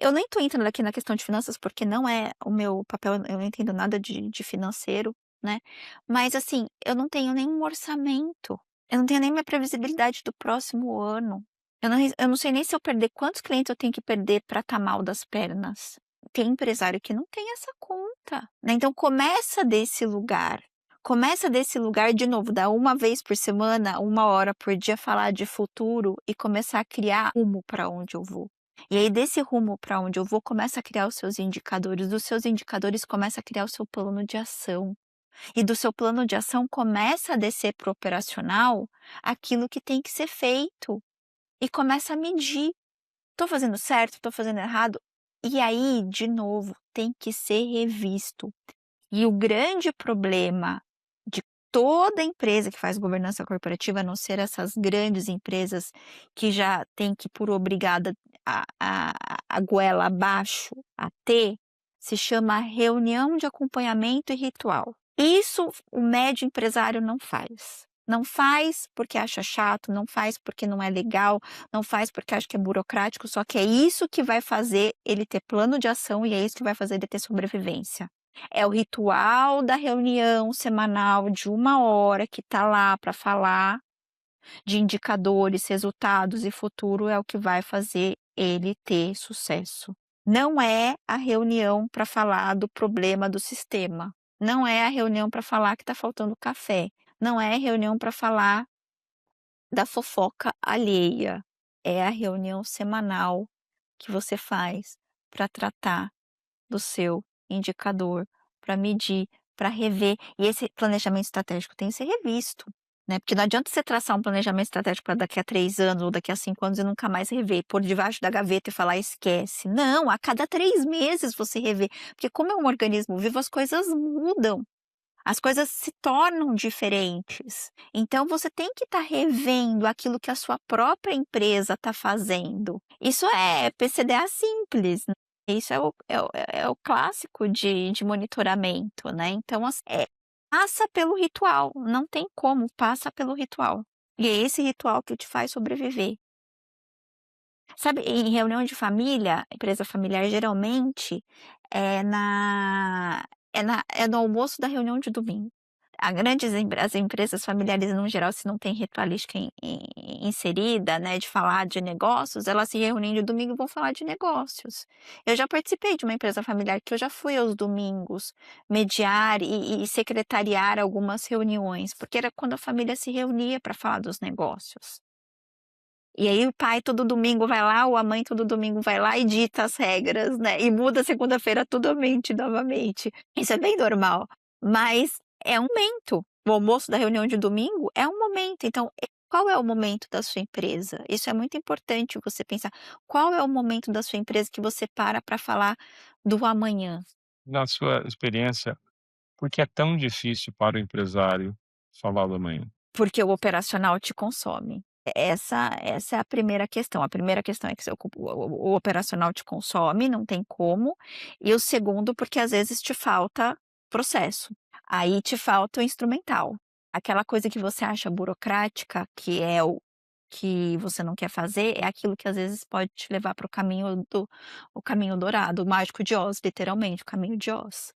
[SPEAKER 1] eu nem estou entrando aqui na questão de finanças, porque não é o meu papel, eu não entendo nada de financeiro, né, mas assim, eu não tenho nenhum orçamento, eu não tenho nem minha previsibilidade do próximo ano, eu não sei nem se eu perder quantos clientes eu tenho que perder para estar mal das pernas. Tem empresário que não tem essa conta, né, então começa desse lugar de novo, dá uma vez por semana, 1 hora por dia, falar de futuro e começar a criar rumo para onde eu vou. E aí desse rumo para onde eu vou, começa a criar os seus indicadores, dos seus indicadores começa a criar o seu plano de ação. E do seu plano de ação começa a descer para o operacional aquilo que tem que ser feito. E começa a medir. Estou fazendo certo? Estou fazendo errado? E aí, de novo, tem que ser revisto. E o grande problema de toda empresa que faz governança corporativa, a não ser essas grandes empresas que já têm que, por obrigada, a goela abaixo a ter, se chama reunião de acompanhamento e ritual. Isso o médio empresário não faz. Não faz porque acha chato, não faz porque não é legal, não faz porque acha que é burocrático, só que é isso que vai fazer ele ter plano de ação e é isso que vai fazer ele ter sobrevivência. É o ritual da reunião semanal de 1 hora que tá lá para falar de indicadores, resultados e futuro é o que vai fazer ele ter sucesso. Não é a reunião para falar do problema do sistema, não é a reunião para falar que está faltando café, não é a reunião para falar da fofoca alheia, é a reunião semanal que você faz para tratar do seu indicador, para medir, para rever. E esse planejamento estratégico tem que ser revisto, né? Porque não adianta você traçar um planejamento estratégico para daqui a 3 anos ou daqui a 5 anos e nunca mais rever, pôr debaixo da gaveta e falar esquece. Não, a cada 3 meses você rever, porque como é um organismo vivo, as coisas mudam. As coisas se tornam diferentes. Então você tem que estar revendo aquilo que a sua própria empresa está fazendo. Isso é PCDA simples, né? Isso é o clássico de monitoramento, né? Então, passa pelo ritual, não tem como, passa pelo ritual. E é esse ritual que te faz sobreviver. Sabe, em reunião de família, empresa familiar, geralmente é na é no almoço da reunião de domingo. As empresas familiares, no geral, se não tem ritualística inserida, né, de falar de negócios, elas se reúnem de domingo e vão falar de negócios. Eu já participei de uma empresa familiar que eu já fui aos domingos mediar e secretariar algumas reuniões, porque era quando a família se reunia para falar dos negócios. E aí o pai todo domingo vai lá, ou a mãe todo domingo vai lá e dita as regras, né, e muda segunda-feira totalmente, novamente. Isso é bem normal, mas é um momento. O almoço da reunião de domingo é um momento, então, qual é o momento da sua empresa? Isso é muito importante você pensar, qual é o momento da sua empresa que você para falar do amanhã?
[SPEAKER 3] Na sua experiência, por que é tão difícil para o empresário falar do amanhã?
[SPEAKER 1] Porque o operacional te consome. Essa é a primeira questão. A primeira questão é que o operacional te consome, não tem como. E o segundo, porque às vezes te falta processo. Aí te falta o instrumental. Aquela coisa que você acha burocrática, que é o que você não quer fazer, é aquilo que às vezes pode te levar para o caminho dourado, o mágico de Oz, literalmente, o caminho de Oz.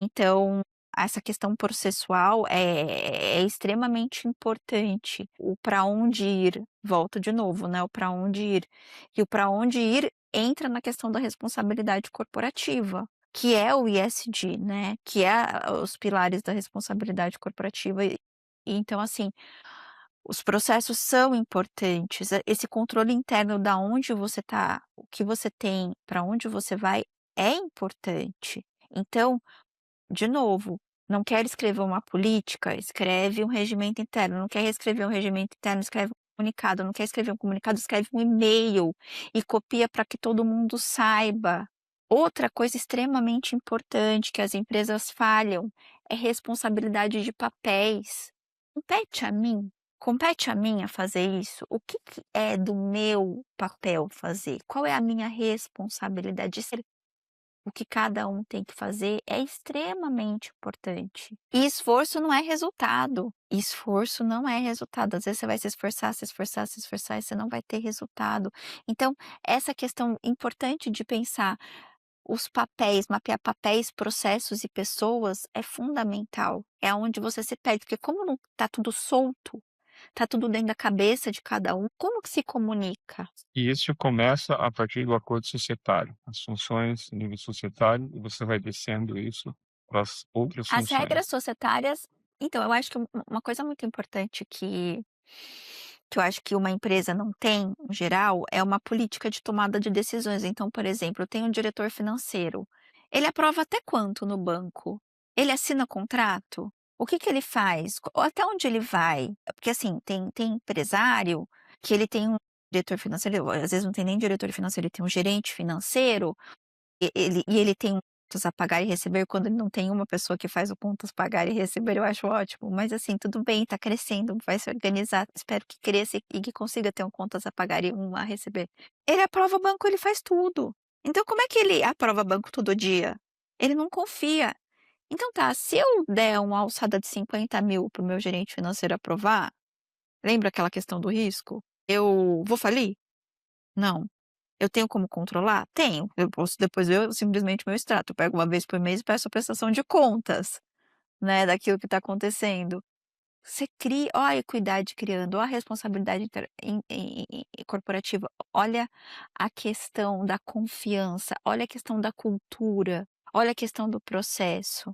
[SPEAKER 1] Então, essa questão processual é extremamente importante. O para onde ir, volta de novo, né, o para onde ir. E o para onde ir entra na questão da responsabilidade corporativa, que é o ESG, né, que é os pilares da responsabilidade corporativa. E então, assim, os processos são importantes. Esse controle interno da onde você está, o que você tem, para onde você vai, é importante. Então, de novo, não quer escrever uma política, escreve um regimento interno, não quer escrever um regimento interno, escreve um comunicado, não quer escrever um comunicado, escreve um e-mail e copia para que todo mundo saiba. Outra coisa extremamente importante que as empresas falham é responsabilidade de papéis. Compete a mim, compete a mim a fazer isso? O que é do meu papel fazer? Qual é a minha responsabilidade? O que cada um tem que fazer é extremamente importante. E esforço não é resultado. Esforço não é resultado. Às vezes você vai se esforçar, se esforçar, se esforçar e você não vai ter resultado. Então, essa questão importante de pensar os papéis, mapear papéis, processos e pessoas é fundamental. É onde você se perde, porque como não está tudo solto, está tudo dentro da cabeça de cada um, como que se comunica?
[SPEAKER 3] E isso começa a partir do acordo societário, as funções em nível societário, e você vai descendo isso para as outras
[SPEAKER 1] As
[SPEAKER 3] funções.
[SPEAKER 1] regras societárias, então, eu acho que uma coisa muito importante que eu acho que uma empresa não tem, em geral, é uma política de tomada de decisões. Então, por exemplo, eu tenho um diretor financeiro, ele aprova até quanto no banco? Ele assina contrato? O que que ele faz? Até onde ele vai? Porque, assim, tem empresário que ele tem um diretor financeiro, às vezes não tem nem diretor financeiro, ele tem um gerente financeiro, ele tem contas a pagar e receber, quando ele não tem uma pessoa que faz o contas pagar e receber, eu acho ótimo. Mas assim, tudo bem, tá crescendo, vai se organizar, espero que cresça e que consiga ter um contas a pagar e um a receber. Ele aprova banco, ele faz tudo. Então como é que ele aprova banco todo dia? Ele não confia. Então tá, se eu der uma alçada de 50.000 para o meu gerente financeiro aprovar, lembra aquela questão do risco? Eu vou falir? Não. Eu tenho como controlar? Tenho. Eu posso depois ver simplesmente meu extrato. Eu pego uma vez por mês e peço a prestação de contas, né, daquilo que está acontecendo. Você cria, olha a equidade criando, olha a responsabilidade corporativa, olha a questão da confiança, olha a questão da cultura, olha a questão do processo.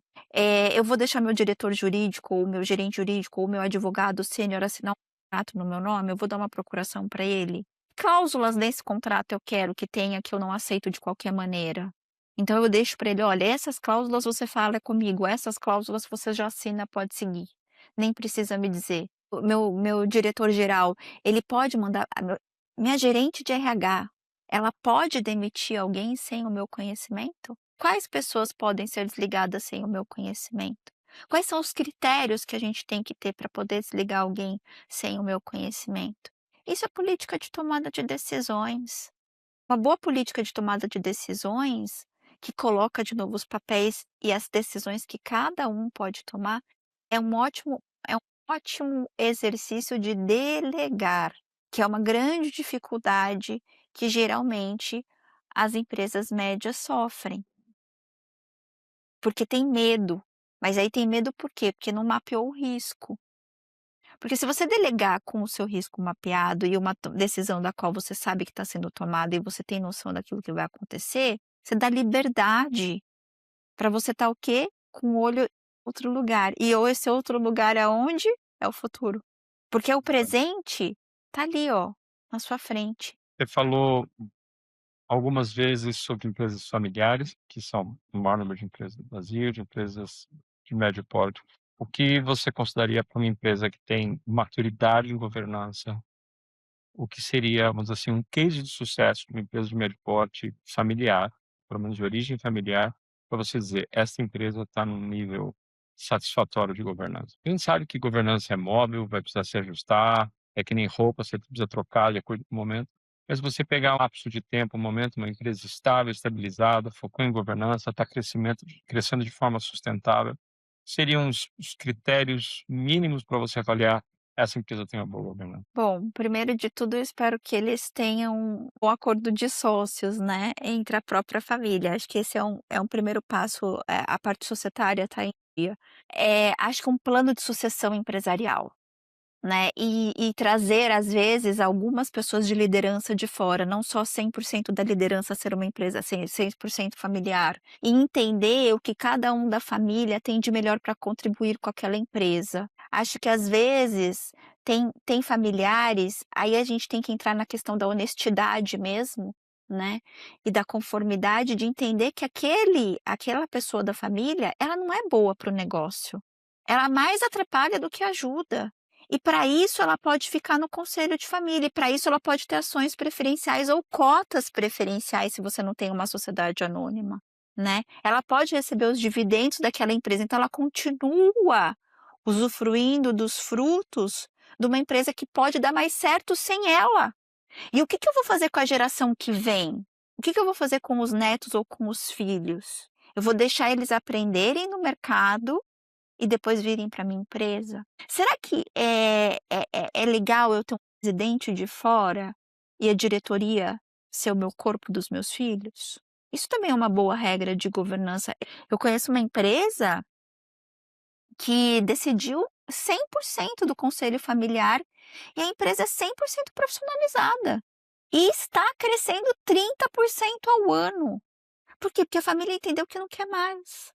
[SPEAKER 1] Eu vou deixar meu diretor jurídico, ou meu gerente jurídico, ou meu advogado sênior assinar um contrato no meu nome, eu vou dar uma procuração para ele. Cláusulas nesse contrato eu quero que tenha que eu não aceito de qualquer maneira. Então eu deixo para ele, olha, essas cláusulas você fala comigo, essas cláusulas você já assina, pode seguir. Nem precisa me dizer. O meu diretor geral, ele pode mandar minha gerente de RH, ela pode demitir alguém sem o meu conhecimento? Quais pessoas podem ser desligadas sem o meu conhecimento? Quais são os critérios que a gente tem que ter para poder desligar alguém sem o meu conhecimento? Isso é política de tomada de decisões. Uma boa política de tomada de decisões, que coloca de novo os papéis e as decisões que cada um pode tomar, é um ótimo exercício de delegar, que é uma grande dificuldade que geralmente as empresas médias sofrem. Porque tem medo, mas aí tem medo por quê? Porque não mapeou o risco. Porque se você delegar com o seu risco mapeado e uma decisão da qual você sabe que está sendo tomada e você tem noção daquilo que vai acontecer, você dá liberdade para você estar o quê? Com o olho em outro lugar. E ou esse outro lugar é onde? É o futuro. Porque o presente tá ali, ó, na sua frente.
[SPEAKER 3] Você falou algumas vezes sobre empresas familiares, que são o maior número de empresas do Brasil, de empresas de médio porte. O que você consideraria para uma empresa que tem maturidade em governança? O que seria, vamos dizer assim, um case de sucesso de uma empresa de médio porte familiar, pelo menos de origem familiar, para você dizer: "Essa empresa está num nível satisfatório de governança". A gente sabe que governança é móvel, vai precisar se ajustar, é que nem roupa, você precisa trocar de acordo com o momento. Mas se você pegar um lapso de tempo, um momento, uma empresa estável, estabilizada, focou em governança, está crescendo de forma sustentável, seriam os critérios mínimos para você avaliar: "Essa empresa tem uma boa governança"?
[SPEAKER 1] Bom, primeiro de tudo, eu espero que eles tenham um acordo de sócios, né, entre a própria família. Acho que esse é um primeiro passo, a parte societária tá em dia. Acho que um plano de sucessão empresarial. Né, e trazer às vezes algumas pessoas de liderança de fora, não só 100% da liderança ser uma empresa 100% familiar, e entender o que cada um da família tem de melhor para contribuir com aquela empresa. Acho que às vezes tem familiares, aí a gente tem que entrar na questão da honestidade mesmo, né, e da conformidade de entender que aquela pessoa da família, ela não é boa para o negócio, ela mais atrapalha do que ajuda. E para isso ela pode ficar no conselho de família, e para isso ela pode ter ações preferenciais ou cotas preferenciais, se você não tem uma sociedade anônima, né. Ela pode receber os dividendos daquela empresa, então ela continua usufruindo dos frutos de uma empresa que pode dar mais certo sem ela. E o que que eu vou fazer com a geração que vem? O que que eu vou fazer com os netos ou com os filhos? Eu vou deixar eles aprenderem no mercado e depois virem para minha empresa? Será que é legal eu ter um presidente de fora e a diretoria ser o meu corpo dos meus filhos? Isso também é uma boa regra de governança. Eu conheço uma empresa que decidiu 100% do conselho familiar e a empresa é 100% profissionalizada e está crescendo 30% ao ano. Por quê? Porque a família entendeu que não quer mais.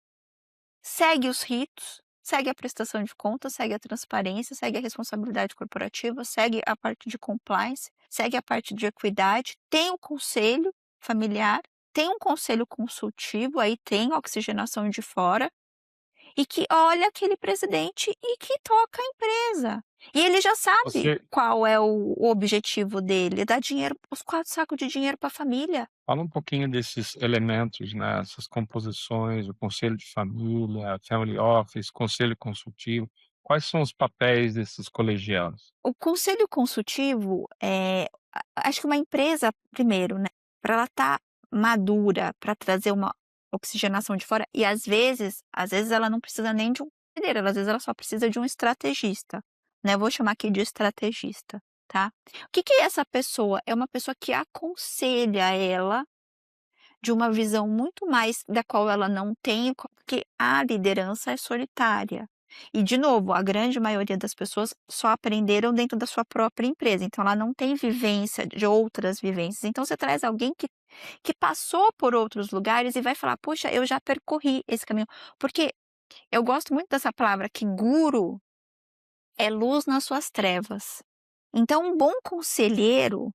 [SPEAKER 1] Segue os ritos, segue a prestação de contas, segue a transparência, segue a responsabilidade corporativa, segue a parte de compliance, segue a parte de equidade, tem o conselho familiar, tem um conselho consultivo, aí tem oxigenação de fora, e que olha aquele presidente e que toca a empresa. E ele já sabe
[SPEAKER 3] Você
[SPEAKER 1] qual é o objetivo dele, dar dinheiro, os 4 sacos de dinheiro para a família.
[SPEAKER 3] fala um pouquinho desses elementos, né, essas composições, o conselho de família, family office, conselho consultivo. Quais são os papéis desses colegiados?
[SPEAKER 1] O conselho consultivo, acho que uma empresa, primeiro, né, para ela estar madura, para trazer oxigenação de fora, e às vezes ela não precisa nem de um conselheiro, às vezes ela só precisa de um estrategista, né, eu vou chamar aqui de estrategista, tá. O que que é essa pessoa? É uma pessoa que aconselha ela de uma visão muito mais da qual ela não tem, porque a liderança é solitária. E, de novo, a grande maioria das pessoas só aprenderam dentro da sua própria empresa, então ela não tem vivência de outras vivências. Então você traz alguém que passou por outros lugares e vai falar: "Poxa, eu já percorri esse caminho". Porque eu gosto muito dessa palavra que guru é luz nas suas trevas. Então um bom conselheiro,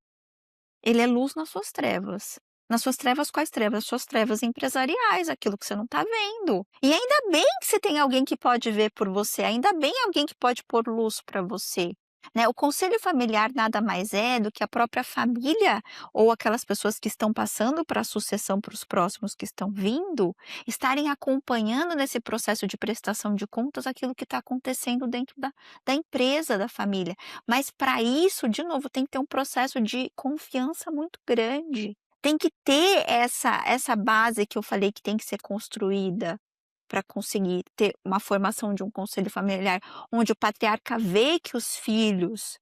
[SPEAKER 1] ele é luz nas suas trevas. Nas suas trevas, quais trevas? As suas trevas empresariais, aquilo que você não está vendo. E ainda bem que você tem alguém que pode ver por você, ainda bem alguém que pode pôr luz para você, né. O conselho familiar nada mais é do que a própria família ou aquelas pessoas que estão passando para a sucessão, para os próximos que estão vindo, estarem acompanhando nesse processo de prestação de contas aquilo que está acontecendo dentro da empresa, da família. Mas para isso, de novo, tem que ter um processo de confiança muito grande. Tem que ter essa base que eu falei que tem que ser construída para conseguir ter uma formação de um conselho familiar, onde o patriarca vê que os filhos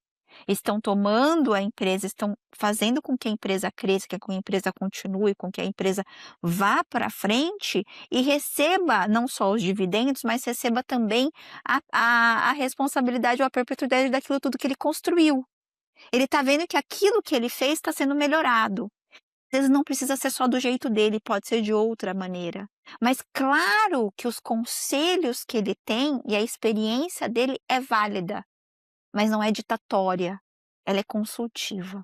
[SPEAKER 1] estão tomando a empresa, estão fazendo com que a empresa cresça, que a empresa continue, com que a empresa vá para frente e receba não só os dividendos, mas receba também a responsabilidade ou a perpetuidade daquilo tudo que ele construiu. Ele está vendo que aquilo que ele fez está sendo melhorado. Às vezes não precisa ser só do jeito dele, pode ser de outra maneira. Mas claro que os conselhos que ele tem e a experiência dele é válida, mas não é ditatória, ela é consultiva.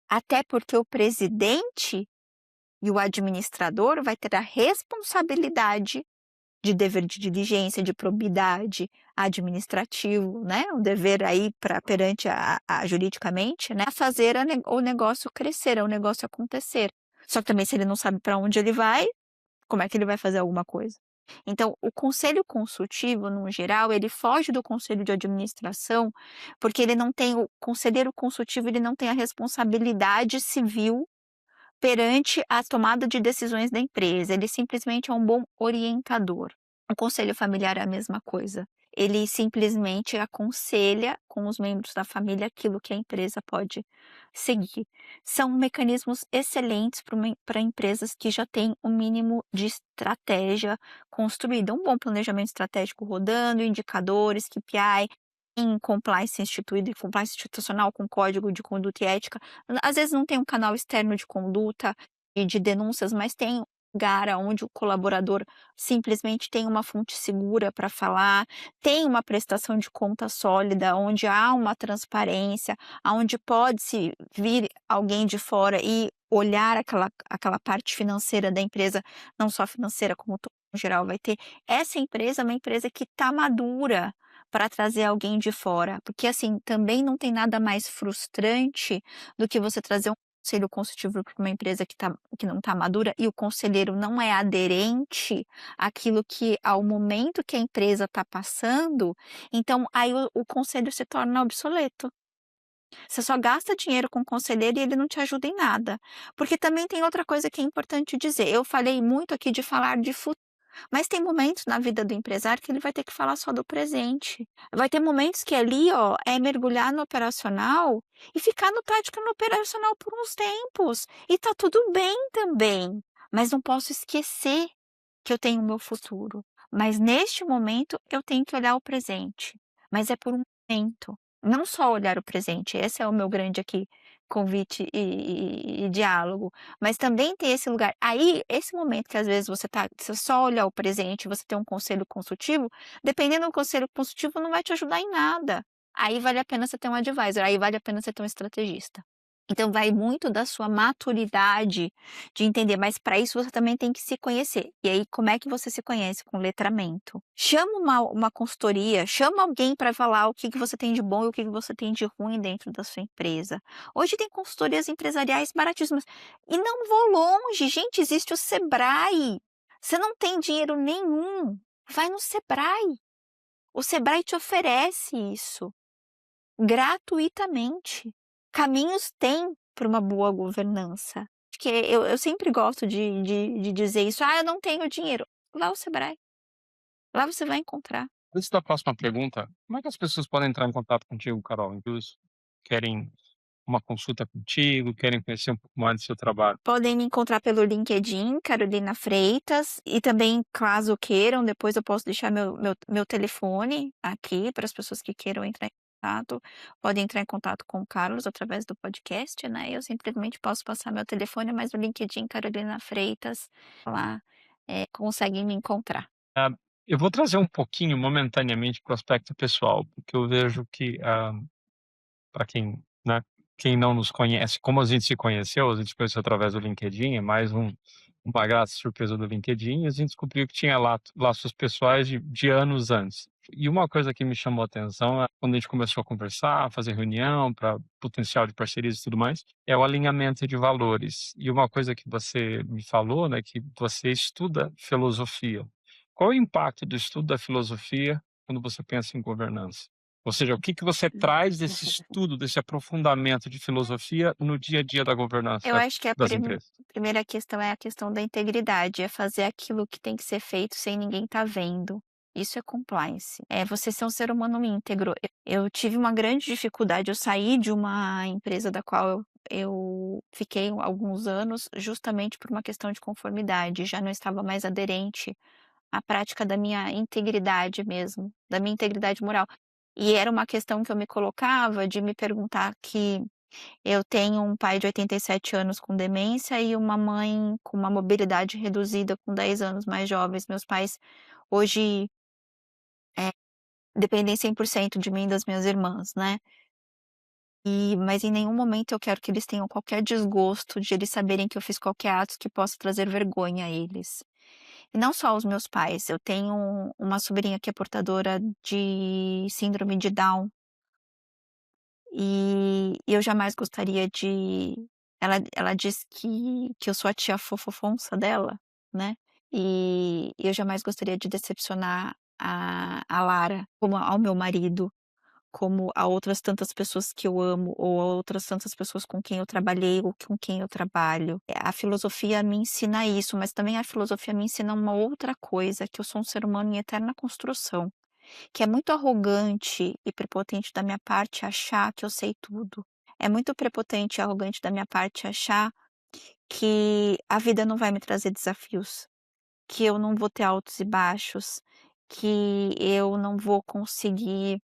[SPEAKER 1] Até porque o presidente e o administrador vai ter a responsabilidade de dever de diligência, de probidade, administrativo, né, um dever aí para perante a juridicamente, né, a fazer o negócio crescer, o negócio acontecer. Só que também se ele não sabe para onde ele vai, como é que ele vai fazer alguma coisa? Então, o conselho consultivo, no geral, ele foge do conselho de administração, porque ele não tem o conselheiro consultivo, ele não tem a responsabilidade civil perante a tomada de decisões da empresa, ele simplesmente é um bom orientador. O conselho familiar é a mesma coisa. Ele simplesmente aconselha com os membros da família aquilo que a empresa pode seguir. São mecanismos excelentes para empresas que já têm o mínimo de estratégia construída, um bom planejamento estratégico rodando, indicadores, KPI, em compliance instituído e compliance institucional com código de conduta e ética. Às vezes não tem um canal externo de conduta e de denúncias, mas tem um lugar onde o colaborador simplesmente tem uma fonte segura para falar, tem uma prestação de conta sólida, onde há uma transparência, aonde pode-se vir alguém de fora e olhar aquela parte financeira da empresa, não só financeira, como todo no geral vai ter. Essa empresa é uma empresa que está madura para trazer alguém de fora, porque assim, também não tem nada mais frustrante do que você trazer um conselho consultivo para uma empresa que não está madura e o conselheiro não é aderente àquilo que ao momento que a empresa está passando, então aí o conselho se torna obsoleto. Você só gasta dinheiro com o conselheiro e ele não te ajuda em nada. Porque também tem outra coisa que é importante dizer, eu falei muito aqui de falar de futuro, mas tem momentos na vida do empresário que ele vai ter que falar só do presente. Vai ter momentos que ali, ó, é mergulhar no operacional e ficar no tático no operacional por uns tempos. E tá tudo bem também. Mas não posso esquecer que eu tenho o meu futuro. Mas neste momento eu tenho que olhar o presente. Mas é por um momento. Não só olhar o presente, esse é o meu grande aqui convite e diálogo, mas também ter esse lugar. Aí, esse momento que às vezes você só olhar o presente, você tem um conselho consultivo, dependendo do conselho consultivo não vai te ajudar em nada. Aí vale a pena você ter um advisor, aí vale a pena você ter um estrategista. Então vai muito da sua maturidade de entender, mas para isso você também tem que se conhecer. E aí como é que você se conhece? Com letramento. Chama uma consultoria, chama alguém para falar o que que você tem de bom e o que que você tem de ruim dentro da sua empresa. Hoje tem consultorias empresariais baratíssimas. E não vou longe, gente, existe o Sebrae. Você não tem dinheiro nenhum, vai no Sebrae. O Sebrae te oferece isso gratuitamente. Caminhos tem para uma boa governança. Porque eu sempre gosto de dizer isso: "Ah, eu não tenho dinheiro". Lá é o Sebrae, lá você vai encontrar.
[SPEAKER 3] Antes da próxima pergunta, como é que as pessoas podem entrar em contato contigo, Carol? Eles querem uma consulta contigo, querem conhecer um pouco mais do seu trabalho?
[SPEAKER 1] Podem me encontrar pelo LinkedIn, Carolina Freitas, e também, caso queiram, depois eu posso deixar meu telefone aqui para as pessoas que queiram entrar em contato. Podem entrar em contato com o Carlos através do podcast, né, eu simplesmente posso passar meu telefone, mas no LinkedIn Carolina Freitas, lá, conseguem me encontrar.
[SPEAKER 3] Ah, eu vou trazer um pouquinho, momentaneamente, para o aspecto pessoal, porque eu vejo que, para quem, né, quem não nos conhece, como a gente se conheceu, a gente se conheceu através do LinkedIn, é mais uma grata surpresa do LinkedIn, e a gente descobriu que tinha laços pessoais de anos antes. E uma coisa que me chamou a atenção é quando a gente começou a conversar, a fazer reunião para potencial de parcerias e tudo mais, é o alinhamento de valores. E uma coisa que você me falou, né, que você estuda filosofia. Qual é o impacto do estudo da filosofia quando você pensa em governança? Ou seja, o que que você traz desse estudo, desse aprofundamento de filosofia no dia a dia da
[SPEAKER 1] Eu
[SPEAKER 3] governança
[SPEAKER 1] acho que a
[SPEAKER 3] das empresas?
[SPEAKER 1] primeira questão é a questão da integridade, é fazer aquilo que tem que ser feito sem ninguém estar vendo. Isso é compliance. É você ser um ser humano íntegro. Eu tive uma grande dificuldade, eu saí de uma empresa da qual eu fiquei alguns anos, justamente por uma questão de conformidade, já não estava mais aderente à prática da minha integridade mesmo, da minha integridade moral. E era uma questão que eu me colocava de me perguntar que eu tenho um pai de 87 anos com demência e uma mãe com uma mobilidade reduzida com 10 anos mais jovens. Meus pais hoje, eh, dependem 100% de mim e das minhas irmãs, né. Mas em nenhum momento eu quero que eles tenham qualquer desgosto de eles saberem que eu fiz qualquer ato que possa trazer vergonha a eles. E não só os meus pais, eu tenho uma sobrinha que é portadora de síndrome de Down. E eu jamais gostaria de ela diz que eu sou a tia fofofonça dela, né, e eu jamais gostaria de decepcionar a Lara, como ao meu marido, como a outras tantas pessoas que eu amo, ou a outras tantas pessoas com quem eu trabalhei ou com quem eu trabalho. A filosofia me ensina isso, mas também a filosofia me ensina uma outra coisa, que eu sou um ser humano em eterna construção. Que é muito arrogante e prepotente da minha parte achar que eu sei tudo. É muito prepotente e arrogante da minha parte achar que a vida não vai me trazer desafios, que eu não vou ter altos e baixos, que eu não vou conseguir,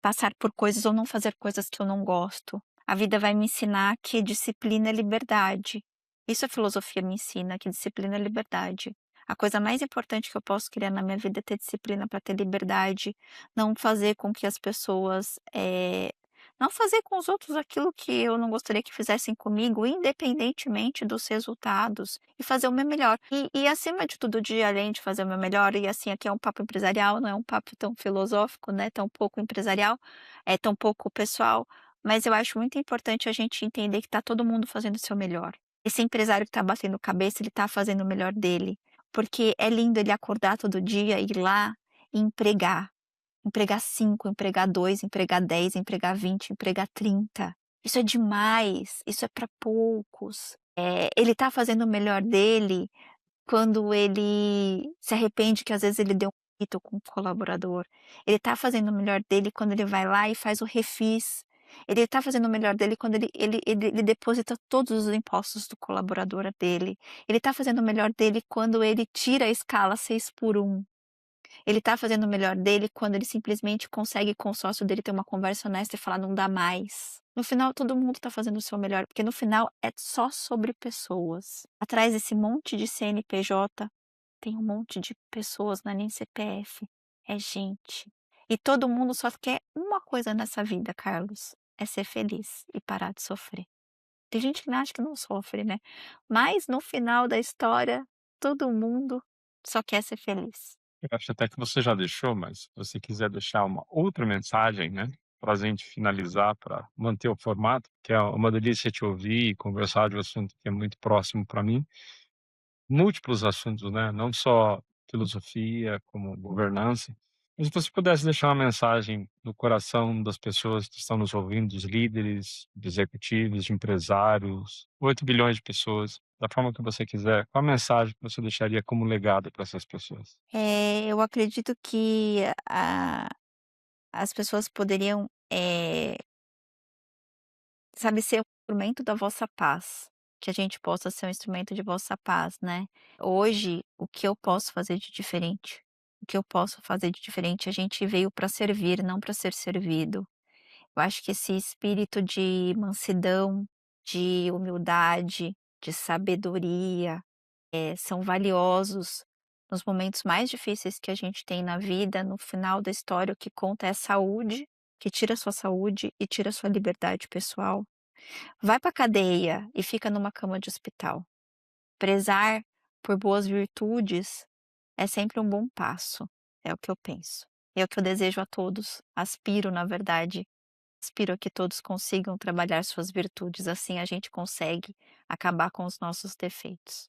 [SPEAKER 1] passar por coisas ou não fazer coisas que eu não gosto. A vida vai me ensinar que disciplina é liberdade. Isso a filosofia me ensina, que disciplina é liberdade. A coisa mais importante que eu posso criar na minha vida é ter disciplina para ter liberdade, não fazer com que as pessoas, não fazer com os outros aquilo que eu não gostaria que fizessem comigo, independentemente dos resultados, e fazer o meu melhor. E acima de tudo, de além de fazer o meu melhor, e assim, aqui é um papo empresarial, não é um papo tão filosófico, né, tão pouco empresarial, é tão pouco pessoal, mas eu acho muito importante a gente entender que está todo mundo fazendo o seu melhor. Esse empresário que está batendo cabeça, ele está fazendo o melhor dele, porque é lindo ele acordar todo dia, ir lá e empregar. Empregar 5, empregar 2, empregar 10, empregar 20, empregar 30. Isso é demais, isso é para poucos. Ele tá fazendo o melhor dele quando ele se arrepende que às vezes ele deu um grito com o colaborador. Ele tá fazendo o melhor dele quando ele vai lá e faz o refis. Ele tá fazendo o melhor dele quando ele deposita todos os impostos do colaborador dele. Ele tá fazendo o melhor dele quando ele tira a escala 6 por 1. Ele tá fazendo o melhor dele quando ele simplesmente consegue com o sócio dele ter uma conversa honesta e falar: "Não dá mais". No final todo mundo tá fazendo o seu melhor, porque no final é só sobre pessoas. Atrás desse monte de CNPJ, tem um monte de pessoas, não é nem CPF, é gente. E todo mundo só quer uma coisa nessa vida, Carlos, é ser feliz e parar de sofrer. Tem gente que acha que não sofre, né, mas no final da história, todo mundo só quer ser feliz.
[SPEAKER 3] Eu acho até que você já deixou, mas se você quiser deixar uma outra mensagem, né, para a gente finalizar, para manter o formato, que é uma delícia te ouvir e conversar de um assunto que é muito próximo para mim, múltiplos assuntos, né, não só filosofia, como governança. E se você pudesse deixar uma mensagem no coração das pessoas que estão nos ouvindo, dos líderes, de executivos, de empresários, 8 bilhões de pessoas, da forma que você quiser, qual a mensagem que você deixaria como legado para essas pessoas?
[SPEAKER 1] Eu acredito que a as pessoas poderiam, sabe, ser um instrumento da vossa paz, que a gente possa ser um instrumento de vossa paz, né. Hoje, o que eu posso fazer de diferente? O que eu posso fazer de diferente? A gente veio para servir, não para ser servido. Eu acho que esse espírito de mansidão, de humildade, de sabedoria, são valiosos nos momentos mais difíceis que a gente tem na vida. No final da história, o que conta é a saúde, que tira a sua saúde e tira a sua liberdade pessoal. Vai pra cadeia e fica numa cama de hospital. Prezar por boas virtudes é sempre um bom passo, é o que eu penso. É o que eu desejo a todos, aspiro na verdade, aspiro a que todos consigam trabalhar suas virtudes, assim a gente consegue acabar com os nossos defeitos.